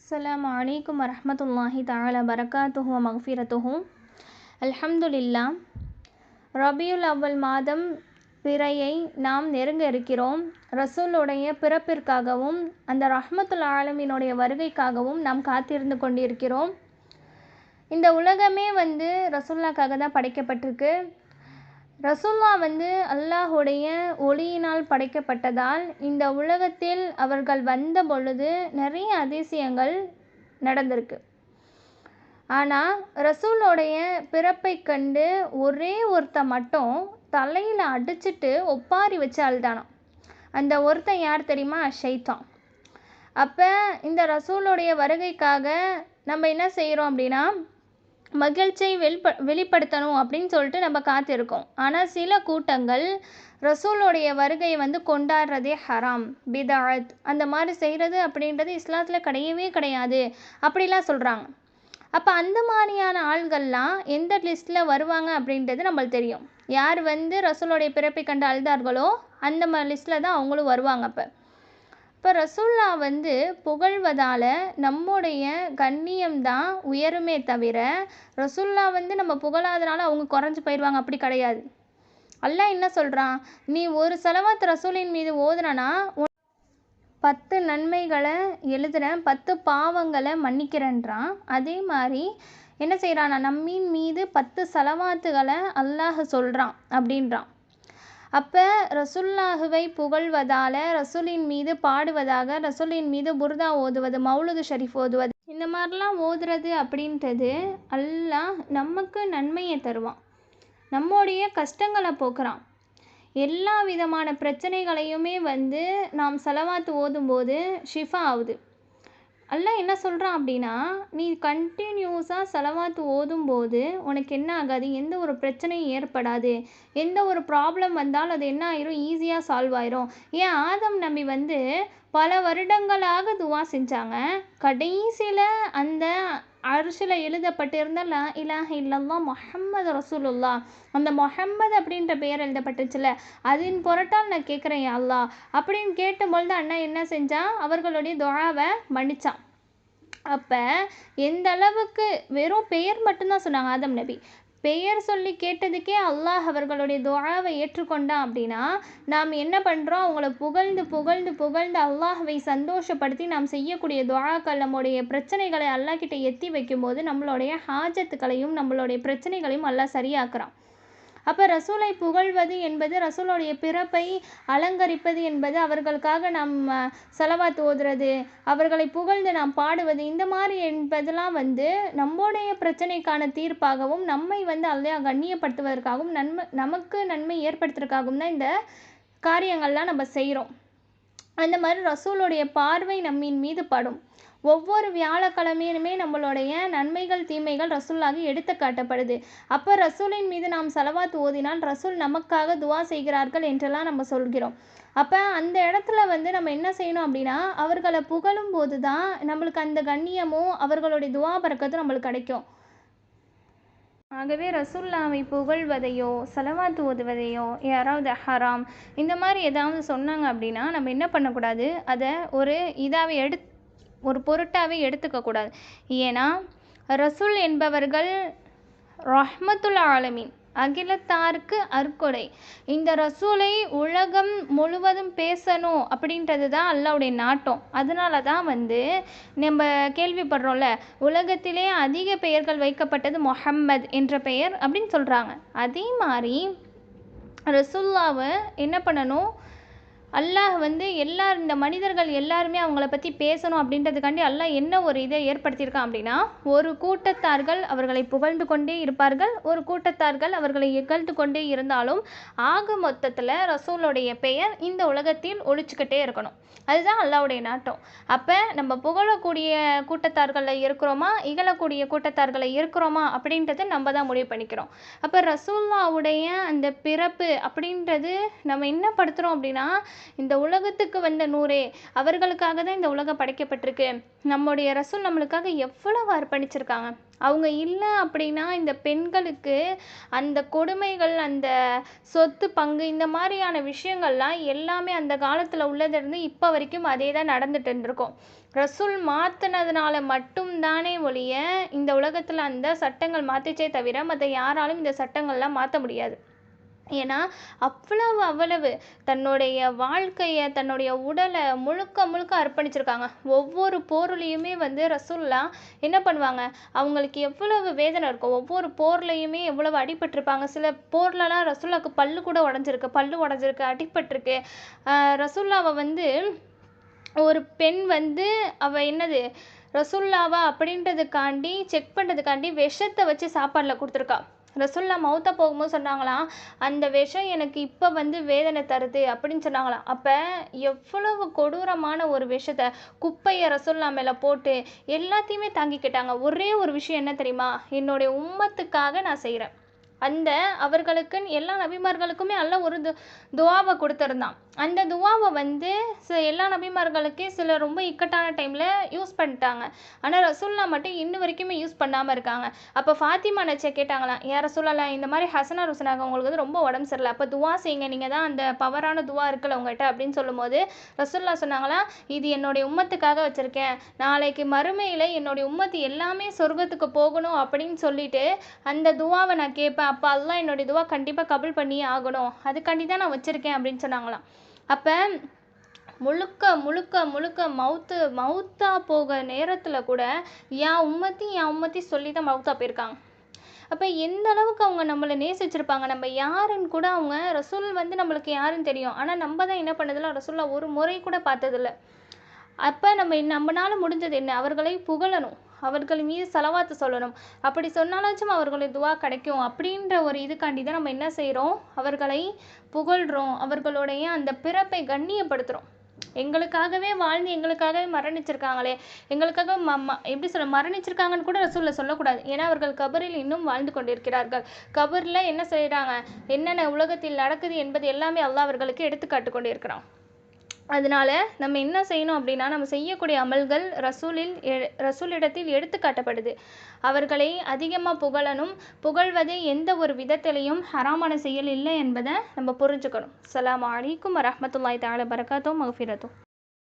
அஸ்ஸலாமு அலைக்கும் வரஹ்மத்துல்லாஹி தஆலா பரகாத்துஹு வ மக்ஃபிரத்துஹு. அல்ஹம்துலில்லாஹ். ரபியுல் அவ்வல் மாதம் பிறையை நாம் நெருங்க இருக்கிறோம். ரசூலுடைய பிறப்பிற்காகவும் அந்த ரஹ்மத்துல் ஆலமீனுடைய வருகைக்காகவும் நாம் காத்திருந்து கொண்டிருக்கிறோம். இந்த உலகமே ரசூலுல்லாஹ்க்காக தான் படைக்கப்பட்டிருக்கு. ரசூலுல்லாஹ் அல்லாஹுடைய ஒளியினால் படைக்கப்பட்டதால் இந்த உலகத்தில் அவர்கள் வந்த பொழுது நிறைய அதிசயங்கள் நடந்திருக்கு. ஆனால் ரசூலுடைய பிறப்பை கண்டு ஒரே ஒருத்தன் மட்டும் தலையில் அடிச்சிட்டு ஒப்பாரி வச்சு அழுதானாம். அந்த ஒருத்தன் யார் தெரியுமா? ஷைத்தான். அப்போ இந்த ரசூலுடைய வருகைக்காக நம்ம என்ன செய்கிறோம் அப்படின்னா, மகிழ்ச்சியை வெளிப்படுத்தணும் அப்படின்னு சொல்லிட்டு நம்ம காத்திருக்கோம். ஆனால் சில கூட்டங்கள் ரசூலுடைய வருகையை கொண்டாடுறதே ஹராம், பிதாஅத், அந்த மாதிரி செய்கிறது அப்படின்றது இஸ்லாத்தில் கிடையவே கிடையாது அப்படிலாம் சொல்கிறாங்க. அப்போ அந்த மாதிரியான ஆள்கள்லாம் எந்த லிஸ்ட்டில் வருவாங்க அப்படின்றது நம்மளுக்கு தெரியும். யார் ரசூலுடைய பிறப்பை கண்டு அழுதார்களோ அந்த லிஸ்ட்டில் தான் அவங்களும் வருவாங்க. இப்போ ரசூலுல்லாஹ் புகழ்வதால் நம்முடைய கண்ணியம்தான் உயருமே தவிர ரசூலுல்லாஹ் நம்ம புகழாதனால அவங்க குறைஞ்சி போயிடுவாங்க அப்படி கிடையாது. அல்லாஹ் என்ன சொல்கிறான்? நீ ஒரு ஸலவாத் ரசூலின் மீது ஓதுனா 10 நன்மைகளை எழுதுகிறேன், 10 பாவங்களை மன்னிக்கிறேன்றான். அதே மாதிரி என்ன செய்கிறான்? நம்மின் மீது 10 ஸலவாத்துகளை அல்லாஹ் சொல்கிறான் அப்படின்றான். அப்போ ரசூலுல்லாஹுவை புகழ்வதால், ரசூலின் மீது பாடுவதாக, ரசூலின் மீது புர்தா ஓதுவது, மௌலுது ஷரீஃப் ஓதுவது, இந்த மாதிரிலாம் ஓதுறது அப்படின்றது அல்லாஹ் நமக்கு நன்மையை தருவான், நம்முடைய கஷ்டங்களை போக்குறான். எல்லா விதமான பிரச்சனைகளையுமே நாம் ஸலவாத்து ஓதும்போது ஷிஃபா ஆகுது. அல்லாஹ் என்ன சொல்கிறான் அப்படின்னா, நீ கண்டினியூஸாக ஸலவாத்து ஓதும்போது உனக்கு என்ன ஆகாது, எந்த ஒரு பிரச்சனையும் ஏற்படாது. எந்த ஒரு ப்ராப்ளம் வந்தாலும் அது என்ன ஆயிரும், ஈஸியாக சால்வ் ஆயிரும். ஏன் ஆதம் நபி பல வருடங்களாக துவா செஞ்சாங்க. கடைசியில் அந்த அர்ஷில் எழுதப்பட்டிருந்த லா இலாஹ இல்லல்லாஹ் முஹம்மது ரசூலுல்லாஹ், அந்த முஹம்மது அப்படின்ற பெயர் எழுதப்பட்டுச்சுல, அதன் பொருட்டால் நான் கேட்குறேன் யா அல்லாஹ் அப்படின்னு கேட்டபொழுது அண்ணா என்ன செஞ்சான்? அவர்களுடைய துஆவை மன்னிச்சான். அப்போ எந்த அளவுக்கு வெறும் பெயர் மட்டும்தான் சொன்னாங்க ஆதம் நபி. பெயர் சொல்லி கேட்டதுக்கே அல்லாஹ் அவர்களுடைய துஆவை ஏற்றுக்கொண்டான் அப்படின்னா, நாம் என்ன பண்ணுறோம்? அவங்கள புகழ்ந்து புகழ்ந்து புகழ்ந்து அல்லாஹ்வை சந்தோஷப்படுத்தி நாம் செய்யக்கூடிய துஆக்கள் நம்முடைய பிரச்சனைகளை அல்லாஹ் கிட்ட எத்தி வைக்கும்போது நம்மளுடைய ஹாஜத்துக்களையும் நம்மளுடைய பிரச்சனைகளையும் அல்லாஹ் சரியாக்குறான். அப்போ ரசூலை புகழ்வது என்பது, ரசூலுடைய பிறப்பை அலங்கரிப்பது என்பது, அவர்களுக்காக நாம் ஸலவாத் ஓதுறது, அவர்களை புகழ்ந்து நாம் பாடுவது, இந்த மாதிரி என்பதெல்லாம் நம்முடைய பிரச்சனைக்கான தீர்ப்பாகவும் நம்மை அல்லாஹ் கண்ணியப்படுத்துவதற்காகவும் நமக்கு நன்மை ஏற்படுத்துறதுக்காகவும் தான் இந்த காரியங்கள்லாம் நம்ம செய்கிறோம். அந்த மாதிரி ரசூலுடைய பார்வை நம்மின் மீது படும். ஒவ்வொரு வியாழக்கிழமையுமே நம்மளுடைய நன்மைகள் தீமைகள் ரசூலுல்லாஹ்க்கு எடுத்து காட்டப்படுது. அப்போ ரசூலின் மீது நாம் ஸலவாத் ஓதினால் ரசூல் நமக்காக துவா செய்கிறார்கள் என்றெல்லாம் நம்ம சொல்கிறோம். அப்போ அந்த இடத்துல நம்ம என்ன செய்யணும் அப்படின்னா, அவர்களை புகழும் போது தான் நம்மளுக்கு அந்த கண்ணியமும் அவர்களுடைய துவா பரக்கத்தும் நம்மளுக்கு கிடைக்கும். ஆகவே ரசூலுல்லாஹ்வை புகழ்வதையோ ஸலவாத் ஓதுவதையோ யாராவது ஹராம் இந்த மாதிரி ஏதாவது சொன்னாங்க அப்படின்னா நம்ம என்ன பண்ணக்கூடாது, அதை ஒரு பொருட்டாகவே எடுத்துக்கக்கூடாது. ஏன்னா ரசூல் என்பவர்கள் ரஹ்மத்துல் ஆலமீன், அகிலத்தாருக்கு அருட்கொடை. இந்த ரசூலை உலகம் முழுவதும் பேசணும் அப்படின்றது தான் அல்லாஹ்வுடைய நாட்டம். அதனால தான் நம்ம கேள்விப்படுறோம்ல, உலகத்திலே அதிக பெயர்கள் வைக்கப்பட்டது முஹம்மத் என்ற பெயர் அப்படின்னு சொல்கிறாங்க. அதே மாதிரி ரசூலுல்லாவை என்ன பண்ணணும், அல்லாஹ் இந்த மனிதர்கள் எல்லாருமே அவங்கள பற்றி பேசணும் அப்படின்றதுக்காண்டி அல்லாஹ் என்ன ஒரு இதை ஏற்படுத்தியிருக்கான் அப்படின்னா, ஒரு கூட்டத்தார்கள் அவர்களை புகழ்ந்து கொண்டே இருப்பார்கள், ஒரு கூட்டத்தார்கள் அவர்களை இகழ்ந்து கொண்டே இருந்தாலும் ஆக மொத்தத்தில் ரசூலுடைய பெயர் இந்த உலகத்தில் ஒழிச்சுக்கிட்டே இருக்கணும். அதுதான் அல்லாஹ்வுடைய நாட்டம். அப்போ நம்ம புகழக்கூடிய கூட்டத்தார்களில் இருக்கிறோமா, இகழக்கூடிய கூட்டத்தார்களை இருக்கிறோமா அப்படின்றத நம்ம தான் முடிவு பண்ணிக்கிறோம். அப்போ ரசூலுல்லாஹ்வுடைய அந்த பிறப்பு அப்படின்றது நம்ம என்ன படுத்துகிறோம் அப்படின்னா, இந்த உலகத்துக்கு வந்த நூரே, அவர்களுக்காக தான் இந்த உலகம் படைக்கப்பட்டிருக்கு. நம்முடைய ரசூல் நம்மளுக்காக எவ்வளவு அர்ப்பணிச்சிருக்காங்க. அவங்க இல்லை அப்படின்னா இந்த பெண்களுக்கு அந்த கொடுமைகள், அந்த சொத்து பங்கு, இந்த மாதிரியான விஷயங்கள்லாம் எல்லாமே அந்த காலத்தில் உள்ளதிருந்து இப்போ வரைக்கும் அதே தான் நடந்துட்டு இருந்திருக்கும். ரசூல் மாற்றினதுனால மட்டும்தானே ஒழிய இந்த உலகத்தில் அந்த சட்டங்கள் மாற்றிச்சே தவிர மற்ற யாராலும் இந்த சட்டங்கள்லாம் மாற்ற முடியாது. ஏன்னா அவ்வளவு தன்னுடைய வாழ்க்கையை, தன்னுடைய உடலை முழுக்க முழுக்க அர்ப்பணிச்சிருக்காங்க. ஒவ்வொரு போர்லையுமே ரசூல்லா என்ன பண்ணுவாங்க, அவங்களுக்கு எவ்வளவு வேதனை இருக்கும். ஒவ்வொரு போர்லையுமே எவ்வளவு அடிபட்டிருப்பாங்க. சில போர்லலாம் ரசூல்லாவுக்கு பல்லு கூட உடஞ்சிருக்கு, அடிபட்டிருக்கு. ரசூல்லாவை ஒரு பெண் அவ என்னது ரசூல்லாவா அப்படின்றதுக்காண்டி செக் பண்ணுறதுக்காண்டி விஷத்தை வச்சு சாப்பாடில் கொடுத்துருக்கா. ரசூல்லா மௌத்தா போகும்போது சொன்னாங்களாம், அந்த விஷம் எனக்கு இப்போ வேதனை தருது அப்படின்னு சொன்னாங்களாம். அப்போ எவ்வளவு கொடூரமான ஒரு விஷத்தை, குப்பையை ரசூல்லா மேலே போட்டு எல்லாத்தையுமே தாங்கிக்கிட்டாங்க. ஒரே ஒரு விஷயம் என்ன தெரியுமா, என்னுடைய உம்மத்துக்காக நான் செய்கிறேன். அவர்களுக்குன்னு எல்லா நபிமார்களுக்குமே அல்லாஹ் ஒரு துவாவை கொடுத்துருந்தான். அந்த துவாவை எல்லா நபிமார்களுக்கே சில ரொம்ப இக்கட்டான டைமில் யூஸ் பண்ணிட்டாங்க. ஆனால் ரசூல்லா மட்டும் இன்ன வரைக்குமே யூஸ் பண்ணாமல் இருக்காங்க. அப்போ ஃபாத்திமா நச்சை கேட்டாங்களாம், யார் ரசூலல்லாஹ், இந்த மாதிரி ஹசனா ருசனாக உங்களுக்கு ரொம்ப உடம்பு சரியில்லை, அப்போ துவா செய்யுங்க, நீங்கள் தான் அந்த பவரான துவா இருக்குல்ல உங்கள்கிட்ட அப்படின்னு சொல்லும்போது ரசூல்லா சொன்னாங்களாம், இது என்னுடைய உம்மத்துக்காக வச்சுருக்கேன். நாளைக்கு மறுமையில் என்னுடைய உம்மத்து எல்லாமே சொர்க்கத்துக்கு போகணும் அப்படின்னு சொல்லிட்டு அந்த துவாவை நான் கேட்பேன். அப்போ அல்லாஹ் என்னுடைய துவா கண்டிப்பாக கபுல் பண்ணியே ஆகணும், அதுக்காண்டி தான் நான் வச்சுருக்கேன் அப்படின்னு சொன்னாங்களாம். அப்போ முழுக்க முழுக்க முழுக்க மௌத்தா போக நேரத்தில் கூட என் உம்மத்தி சொல்லி தான் மௌத்தா போயிருக்காங்க. அப்போ எந்த அளவுக்கு அவங்க நம்மளை நேசிச்சிருப்பாங்க. நம்ம யாருன்னு கூட அவங்க ரசூல் நம்மளுக்கு யாருன்னு தெரியும், ஆனால் நம்ம தான் என்ன பண்ணதில்ல, ரசூல்லா ஒரு முறை கூட பார்த்ததில்ல. அப்போ நம்மளால முடிஞ்சது என்ன, அவர்களை புகழணும், அவர்கள் மீது சலவாத்து சொல்லணும். அப்படி சொன்னாலாச்சும் அவர்களுடைய துவா கிடைக்கும் அப்படின்ற ஒரு இதுக்காண்டி தான் நம்ம என்ன செய்கிறோம், அவர்களை புகழ்கிறோம், அவர்களுடைய அந்த பிறப்பை கண்ணியப்படுத்துகிறோம். எங்களுக்காகவே வாழ்ந்து எங்களுக்காகவே மரணிச்சிருக்காங்களே, எங்களுக்காக எப்படி சொல்ல மரணிச்சிருக்காங்கன்னு கூட ரசூல்ல சொல்லக்கூடாது. ஏன்னா அவர்கள் கபரில் இன்னும் வாழ்ந்து கொண்டிருக்கிறார்கள். கபரில் என்ன செய்கிறாங்க, என்னென்ன உலகத்தில் நடக்குது என்பது எல்லாமே அல்லாஹ் அவர்களுக்கு எடுத்துக்காட்டு கொண்டிருக்கிறான். அதனால நம்ம என்ன செய்யணும் அப்படின்னா, நம்ம செய்யக்கூடிய அமல்கள் ரசூலிடத்தில் எடுத்து காட்டப்படுது. அவர்களை அதிகமாக புகழணும். புகழ்வது எந்த ஒரு விதத்திலையும் ஹராமான செயல் இல்லை என்பதை நம்ம புரிஞ்சுக்கணும். அஸ்ஸலாமு அலைக்கும் வரஹ்மத்துல்லாஹி தஆலா பரகாத்துஹு மக்ஃபிரத்துஹு.